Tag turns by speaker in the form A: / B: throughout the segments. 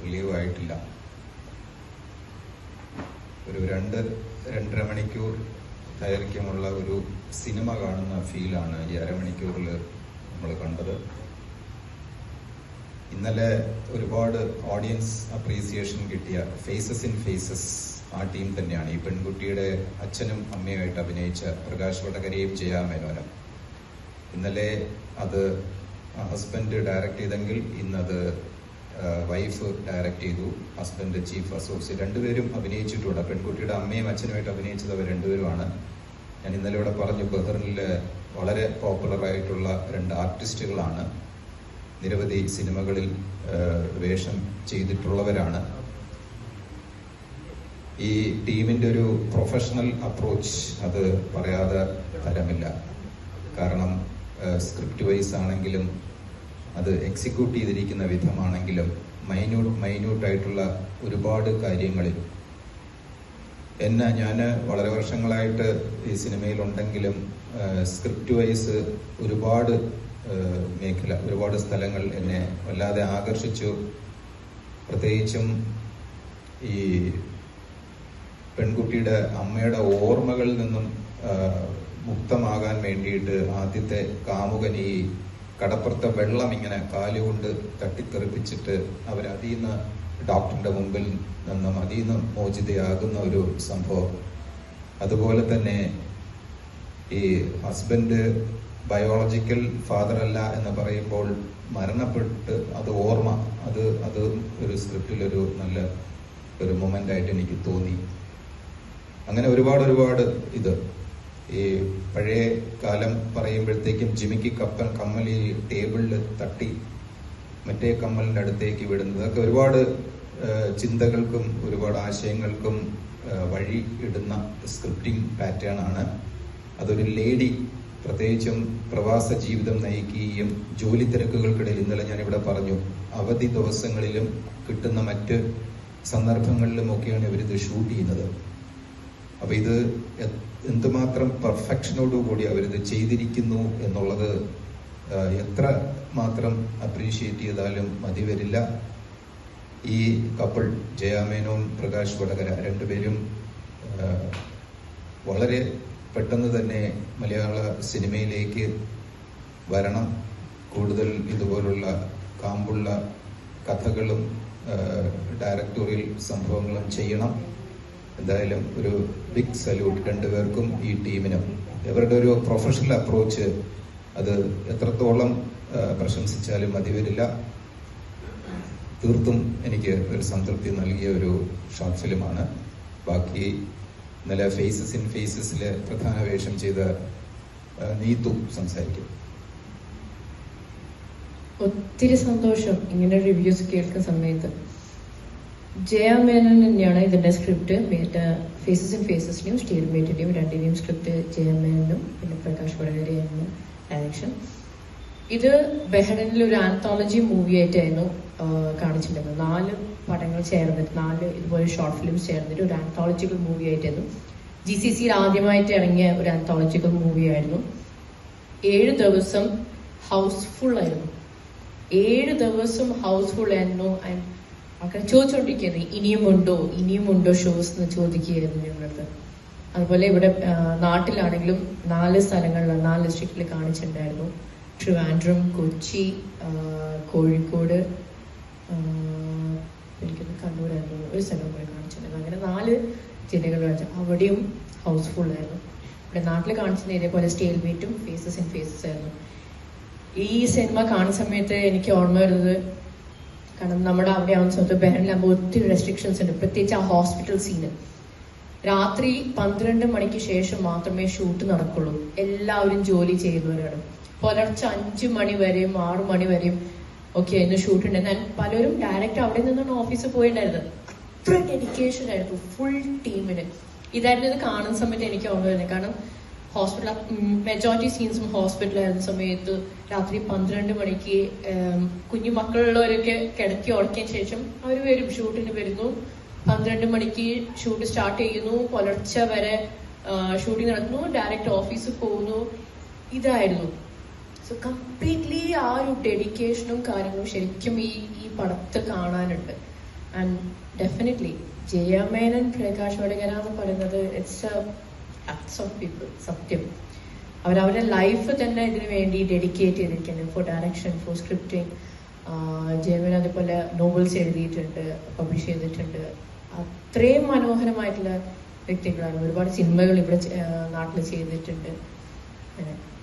A: Relieve ആയിട്ടില്ല. ഒരു 2-2.5 മണിക്കൂർ ദൈർഘ്യമുള്ള ഒരു സിനിമ കാണുന്ന ഫീലാണ് ഈ അരമണിക്കൂറിൽ നമ്മൾ കണ്ടത്. ഇന്നലെ ഒരുപാട് ഓഡിയൻസ് അപ്രീസിയേഷൻ കിട്ടിയ ഫേസസ് ഇൻ ഫേസസ് ആ ടീം തന്നെയാണ്. ഈ പെൺകുട്ടിയുടെ അച്ഛനും അമ്മയുമായിട്ട് അഭിനയിച്ച പ്രകാശ് വടകരയും ജയ മേനോനും. ഇന്നലെ അത് ഹസ്ബൻഡ് ഡയറക്റ്റ് ചെയ്തെങ്കിൽ ഇന്നത് വൈഫ് ഡയറക്റ്റ് ചെയ്തു. ഹസ്ബൻഡ് ചീഫ് അസോസിയേറ്റ്, രണ്ടുപേരും അഭിനയിച്ചിട്ടുണ്ട്. പെൺകുട്ടിയുടെ അമ്മയും അച്ഛനുമായിട്ട് അഭിനയിച്ചത് അവർ രണ്ടുപേരുമാണ്. ഞാൻ ഇന്നലെ ഇവിടെ പറഞ്ഞു, ബഹ്റിനിൽ വളരെ പോപ്പുലറായിട്ടുള്ള 2 ആർട്ടിസ്റ്റുകളാണ്. നിരവധി സിനിമകളിൽ വേഷം ചെയ്തിട്ടുള്ളവരാണ്. ഈ ടീമിന്റെ ഒരു പ്രൊഫഷണൽ അപ്രോച്ച് അത് പറയാതെ തരമില്ല. കാരണം സ്ക്രിപ്റ്റ് വൈസ് ആണെങ്കിലും അത് എക്സിക്യൂട്ട് ചെയ്തിരിക്കുന്ന വിധമാണെങ്കിലും മൈന്യൂട്ടായിട്ടുള്ള ഒരുപാട് കാര്യങ്ങളിൽ ഞാൻ വളരെ വർഷങ്ങളായിട്ട് ഈ സിനിമയിലുണ്ടെങ്കിലും സ്ക്രിപ്റ്റ് വൈസ് ഒരുപാട് ഒരുപാട് സ്ഥലങ്ങൾ എന്നെ വല്ലാതെ ആകർഷിച്ചു. പ്രത്യേകിച്ചും ഈ പെൺകുട്ടിയുടെ അമ്മയുടെ ഓർമ്മകളിൽ നിന്നും മുക്തമാകാൻ വേണ്ടിയിട്ട് ആദ്യത്തെ കാമുകൻ ഈ കടപ്പുറത്തെ വെള്ളം ഇങ്ങനെ കാലുകൊണ്ട് തട്ടിത്തെറിപ്പിച്ചിട്ട് അവരതിൽ നിന്ന് ഡോക്ടറിന്റെ മുമ്പിൽ നിന്നും അതിൽ നിന്ന് മോചിതയാകുന്ന ഒരു സംഭവം. അതുപോലെ തന്നെ ഈ ഹസ്ബൻഡ് ബയോളജിക്കൽ ഫാദർ അല്ല എന്ന് പറയുമ്പോൾ മരണപ്പെട്ട് അത് ഓർമ്മ, അത് ഒരു സ്ക്രിപ്റ്റിലൊരു നല്ല ഒരു മൊമെന്റ് ആയിട്ട് എനിക്ക് തോന്നി. അങ്ങനെ ഒരുപാട് ഇത് ഈ പഴയ കാലം പറയുമ്പോഴത്തേക്കും ജിമിക്ക് കമ്മൽ ഈ ടേബിളിൽ തട്ടി മറ്റേ കമ്മലിന്റെ അടുത്തേക്ക് വിടുന്നത്, അതൊക്കെ ഒരുപാട് ചിന്തകൾക്കും ഒരുപാട് ആശയങ്ങൾക്കും വഴി ഇടുന്ന സ്ക്രിപ്റ്റിംഗ് പാറ്റേൺ ആണ്. അതൊരു ലേഡി പ്രത്യേകിച്ചും പ്രവാസ ജീവിതം നയിക്കുകയും ജോലി തിരക്കുകൾക്കിടയിൽ, ഇന്നലെ ഞാനിവിടെ പറഞ്ഞു, അവധി ദിവസങ്ങളിലും കിട്ടുന്ന മറ്റ് സന്ദർഭങ്ങളിലുമൊക്കെയാണ് ഇവരിത് ഷൂട്ട് ചെയ്യുന്നത്. അപ്പൊ ഇത് എന്തുമാത്രം പെർഫെക്ഷനോടുകൂടി അവരിത് ചെയ്തിരിക്കുന്നു എന്നുള്ളത് എത്ര മാത്രം അപ്രീഷിയേറ്റ് ചെയ്താലും മതി വരില്ല. ഈ കപ്പിൾ ജയ മേനോൻ, പ്രകാശ് വടകര രണ്ടുപേരും വളരെ പെട്ടെന്ന് തന്നെ മലയാള സിനിമയിലേക്ക് വരണം. കൂടുതൽ ഇതുപോലുള്ള കാമ്പുള്ള കഥകളും ഡയറക്ടോറിയൽ സംഭവങ്ങളും ചെയ്യണം. എന്തായാലും ഒരു ബിഗ് സല്യൂട്ട് രണ്ടുപേർക്കും, ഈ ടീമിനും. ഇവരുടെ ഒരു പ്രൊഫഷണൽ അപ്രോച്ച് അത് എത്രത്തോളം പ്രശംസിച്ചാലും മതി വരില്ല. തീർത്തും എനിക്ക് ഒരു സംതൃപ്തി നൽകിയ ഒരു ഷോർട്ട് ഫിലിമാണ്. ബാക്കി ഇന്നലെ ഫേസസ് ഇൻ ഫേസസിലെ പ്രധാന വേഷം ചെയ്ത നീതു സംസാരിക്കും.
B: ഒത്തിരി സന്തോഷം ഇങ്ങനെ റിവ്യൂസ് കേൾക്കുന്ന സമയത്ത്. ജയ മേനൻ തന്നെയാണ് ഇതിന്റെ സ്ക്രിപ്റ്റ്. ഫേസസ് ഇൻ ഫേസസിന്റെയും സ്റ്റീൽമേറ്റിന്റെയും രണ്ടിന്റെയും സ്ക്രിപ്റ്റ് ജയ മേനനും പിന്നെ പ്രകാശ് വടകരയായിരുന്നു ഡയറക്ഷൻ. ഇത് ബഹ്റൈനിൽ ഒരു ആന്തോളജി മൂവി ആയിട്ടായിരുന്നു കാണിച്ചിട്ടുണ്ടായിരുന്നു. 4 പടങ്ങൾ ചേർന്നിട്ട്, 4 ഇതുപോലെ ഷോർട്ട് ഫിലിംസ് ചേർന്നിട്ട് ഒരു ആന്തോളജിക്കൽ മൂവി ആയിട്ടായിരുന്നു. GCCയിൽ ആദ്യമായിട്ട് ഇറങ്ങിയ ഒരു ആന്തോളജിക്കൽ മൂവി ആയിരുന്നു. 7 ദിവസം ഹൗസ്ഫുൾ ആയിരുന്നു. 7 ദിവസം ഹൗസ്ഫുൾ ആയിരുന്നു. ആൾക്കാർ ചോദിച്ചുകൊണ്ടിരിക്കുന്നത് ഇനിയും ഉണ്ടോ ഷോസ് എന്ന് ചോദിക്കുകയായിരുന്നു ഞങ്ങളടുത്ത്. അതുപോലെ ഇവിടെ നാട്ടിലാണെങ്കിലും 4 സ്ഥലങ്ങളിൽ 4 ഡിസ്ട്രിക്റ്റിൽ കാണിച്ചിട്ടുണ്ടായിരുന്നു. ട്രിവാൻഡ്രം, കൊച്ചി, കോഴിക്കോട്, എനിക്കൊന്ന് കണ്ണൂരായിരുന്നു, ഒരു സ്ഥലം കൂടെ കാണിച്ചിട്ടുണ്ടായിരുന്നു. അങ്ങനെ 4 ജില്ലകൾ കാണിച്ചു. അവിടെയും ഹൗസ്ഫുൾ ആയിരുന്നു. ഇവിടെ നാട്ടിൽ കാണിച്ചിരുന്ന ഇതേപോലെ സ്റ്റേൽമേറ്റും ഫേസസ് ഇൻ ഫേസസ് ആയിരുന്നു. ഈ സിനിമ കാണുന്ന സമയത്ത് എനിക്ക് ഓർമ്മ വരുന്നത്, കാരണം നമ്മുടെ അവിടെ ആവുന്ന സമയത്ത് ബഹ്റൈനിലാകുമ്പോൾ ഒത്തിരി റെസ്ട്രിക്ഷൻസ് ഉണ്ട്. പ്രത്യേകിച്ച് ആ ഹോസ്പിറ്റൽ സീന് രാത്രി 12 മണിക്ക് ശേഷം മാത്രമേ ഷൂട്ട് നടക്കുള്ളൂ. എല്ലാവരും ജോലി ചെയ്യുന്നവരാണ്. പുലർച്ചെ 5 മണി വരെയും 6 മണി വരെയും ഒക്കെ ഇന്ന് ഷൂട്ട് ഉണ്ട്. എന്നാൽ പലരും ഡയറക്റ്റ് അവിടെ നിന്നാണ് ഓഫീസിൽ പോയിട്ടുണ്ടായിരുന്നത്. അത്ര ഡെഡിക്കേഷൻ ആയിരുന്നു ഫുൾ ടീമിന്. ഇതായിരുന്നു ഇത് കാണുന്ന സമയത്ത് എനിക്ക് ഓർമ്മ വരുന്നത്. കാരണം ഹോസ്പിറ്റൽ മെജോറിറ്റി സീൻസും ഹോസ്പിറ്റലായിരുന്ന സമയത്ത് രാത്രി 12 മണിക്ക് കുഞ്ഞു മക്കളുള്ളവരൊക്കെ കിടക്കി ഉറക്കിയതിന് ശേഷം അവർ വരും, ഷൂട്ടിന് വരുന്നു. 12 മണിക്ക് ഷൂട്ട് സ്റ്റാർട്ട് ചെയ്യുന്നു, പുലർച്ചെ വരെ ഷൂട്ടിംഗ് നടത്തുന്നു, ഡയറക്റ്റ് ഓഫീസിൽ പോകുന്നു. ഇതായിരുന്നു. സോ കംപ്ലീറ്റ്ലി ആ ഒരു ഡെഡിക്കേഷനും കാര്യങ്ങളും ശരിക്കും ഈ പടത്തിൽ കാണാനുണ്ട്. ആൻഡ് ഡെഫിനറ്റ്ലി ജയ മേനൻ, പ്രകാശ് വടകര എന്ന് പറയുന്നത് ഇറ്റ്സ് ആക്ട്സ് ഓഫ് പീപ്പിൾ. സത്യം, അവരവരുടെ ലൈഫ് തന്നെ ഇതിനു വേണ്ടി ഡെഡിക്കേറ്റ് ചെയ്തിരിക്കുന്നത്. For direction, for scripting. Jayamenon അതുപോലെ നോവൽസ് എഴുതിയിട്ടുണ്ട്, പബ്ലിഷ് ചെയ്തിട്ടുണ്ട്. അത്രയും മനോഹരമായിട്ടുള്ള വ്യക്തികളാണ്. ഒരുപാട് സിനിമകൾ ഇവിടെ നാട്ടിൽ ചെയ്തിട്ടുണ്ട്.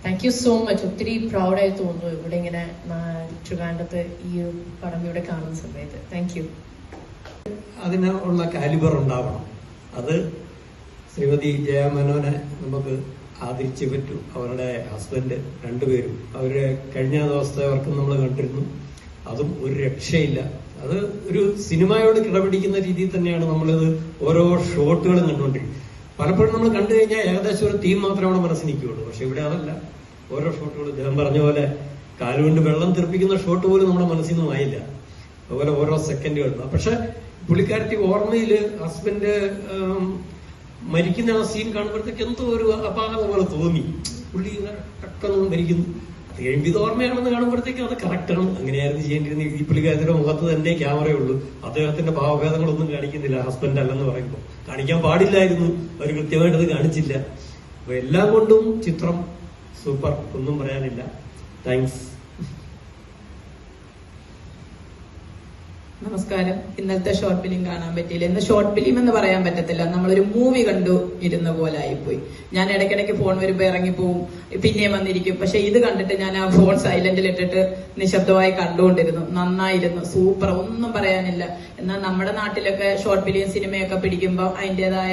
B: Thank you so much. ഒത്തിരി പ്രൗഡായി തോന്നുന്നു ഇവിടെ ഇങ്ങനെ ട്രിവാൻഡ്രത്ത് ഈ പടം ഇവിടെ കാണുന്ന സമയത്ത്. Thank you.
C: അതിനുള്ള കാലിബർ ഉണ്ടാവണം. അത് ശ്രീമതി ജയ മേനോനെ നമുക്ക് ആദരിച്ചേ പറ്റൂ. അവരുടെ ഹസ്ബൻഡ് രണ്ടുപേരും, അവര് കഴിഞ്ഞ ദിവസത്തെ അവർക്ക് നമ്മൾ കണ്ടിരുന്നു. അതും ഒരു രക്ഷയില്ല. അത് ഒരു സിനിമയോട് കിടപിടിക്കുന്ന രീതിയിൽ തന്നെയാണ് നമ്മളിത് ഓരോ ഷോട്ടുകളും കണ്ടുകൊണ്ടിരിക്കുന്നത്. പലപ്പോഴും നമ്മൾ കണ്ടു കഴിഞ്ഞാൽ ഏകദേശം ഒരു തീം മാത്രമാണ് മനസ്സിൽ നിൽക്കുകയുള്ളൂ. പക്ഷെ ഇവിടെ അതല്ല. ഓരോ ഷോട്ടുകളും അദ്ദേഹം പറഞ്ഞ പോലെ കാലുകൊണ്ട് വെള്ളം തെറിപ്പിക്കുന്ന ഷോട്ട് പോലും നമ്മുടെ മനസ്സിൽ നിന്നും ആയില്ല. അതുപോലെ ഓരോ സെക്കൻഡുകൾ. പക്ഷെ പുള്ളിക്കാരത്തി ഓർമ്മയില് ഹസ്ബൻഡ് മരിക്കുന്ന ആ സീൻ കാണുമ്പോഴത്തേക്ക് എന്തോ ഒരു അപാകത പോലെ തോന്നി. പുള്ളി ടക്കെന്ന് മരിക്കുന്നു. അത് കഴിയുമ്പോൾ ഇത് ഓർമ്മയാണെന്ന് കാണുമ്പോഴത്തേക്ക് അത് കറക്റ്റാണ്. അങ്ങനെയായിരുന്നു ചെയ്യേണ്ടിരുന്നത്. ഈ പുള്ളിക്കാരത്തിന്റെ മുഖത്ത് തന്നെ ക്യാമറയുള്ളൂ. അദ്ദേഹത്തിന്റെ ഭാവഭേദങ്ങളൊന്നും കാണിക്കുന്നില്ല. ഹസ്ബൻഡ് അല്ലെന്ന് പറയുമ്പോൾ കാണിക്കാൻ പാടില്ലായിരുന്നു. അവർ കൃത്യമായിട്ടത് കാണിച്ചില്ല. അപ്പൊ എല്ലാം കൊണ്ടും ചിത്രം സൂപ്പർ, ഒന്നും പറയാനില്ല. താങ്ക്സ്.
D: നമസ്കാരം. ഇന്നലത്തെ ഷോർട്ട് ഫിലിം കാണാൻ പറ്റിയില്ല. ഇന്ന് ഷോർട്ട് ഫിലിം എന്ന് പറയാൻ പറ്റത്തില്ല, നമ്മളൊരു മൂവി കണ്ടു ഇരുന്ന പോലെ ആയിപ്പോയി. ഞാൻ ഇടയ്ക്കിടയ്ക്ക് ഫോൺ വരുമ്പോ ഇറങ്ങിപ്പോവും, പിന്നെയും വന്നിരിക്കും. പക്ഷെ ഇത് കണ്ടിട്ട് ഞാൻ ആ ഫോൺ സൈലന്റിൽ ഇട്ടിട്ട് നിശബ്ദമായി കണ്ടുകൊണ്ടിരുന്നു. നന്നായിരുന്നു, സൂപ്പർ, ഒന്നും പറയാനില്ല. എന്നാൽ നമ്മുടെ നാട്ടിലൊക്കെ ഷോർട്ട് ഫിലിം സിനിമയൊക്കെ പിടിക്കുമ്പോൾ അതിൻ്റെതായ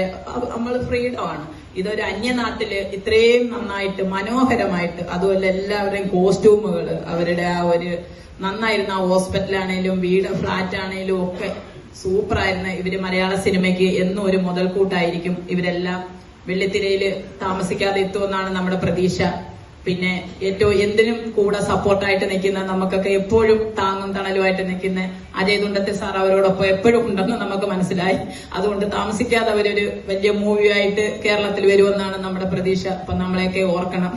D: നമ്മൾ ഫ്രീഡം ആണ്. ഇതൊരു അന്യനാട്ടില് ഇത്രയും നന്നായിട്ട് മനോഹരമായിട്ട്, അതുപോലെ എല്ലാവരുടെയും കോസ്റ്റ്യൂമുകള്, അവരുടെ ആ ഒരു നന്നായിരുന്നു. ആ ഹോസ്പിറ്റലാണേലും വീട് ഫ്ലാറ്റ് ആണേലും ഒക്കെ സൂപ്പറായിരുന്നു. ഇവര് മലയാള സിനിമയ്ക്ക് എന്നും ഒരു മുതൽക്കൂട്ടായിരിക്കും. ഇവരെല്ലാം വെള്ളിത്തിരയില് താമസിക്കാതെ എത്തുമെന്നാണ് നമ്മുടെ പ്രതീക്ഷ. പിന്നെ ഏറ്റവും എന്തിനും കൂടെ സപ്പോർട്ടായിട്ട് നിൽക്കുന്ന, നമുക്കൊക്കെ എപ്പോഴും താങ്ങും തണലുമായിട്ട് നിൽക്കുന്ന അജയ് തുണ്ടത്തിൽ സാർ അവരോടൊപ്പം എപ്പോഴും ഉണ്ടെന്ന് നമുക്ക് മനസ്സിലായി. അതുകൊണ്ട് താമസിക്കാതെ അവരൊരു വലിയ മൂവിയായിട്ട് കേരളത്തിൽ വരുമെന്നാണ് നമ്മുടെ പ്രതീക്ഷ. അപ്പൊ നമ്മളെയൊക്കെ ഓർക്കണം.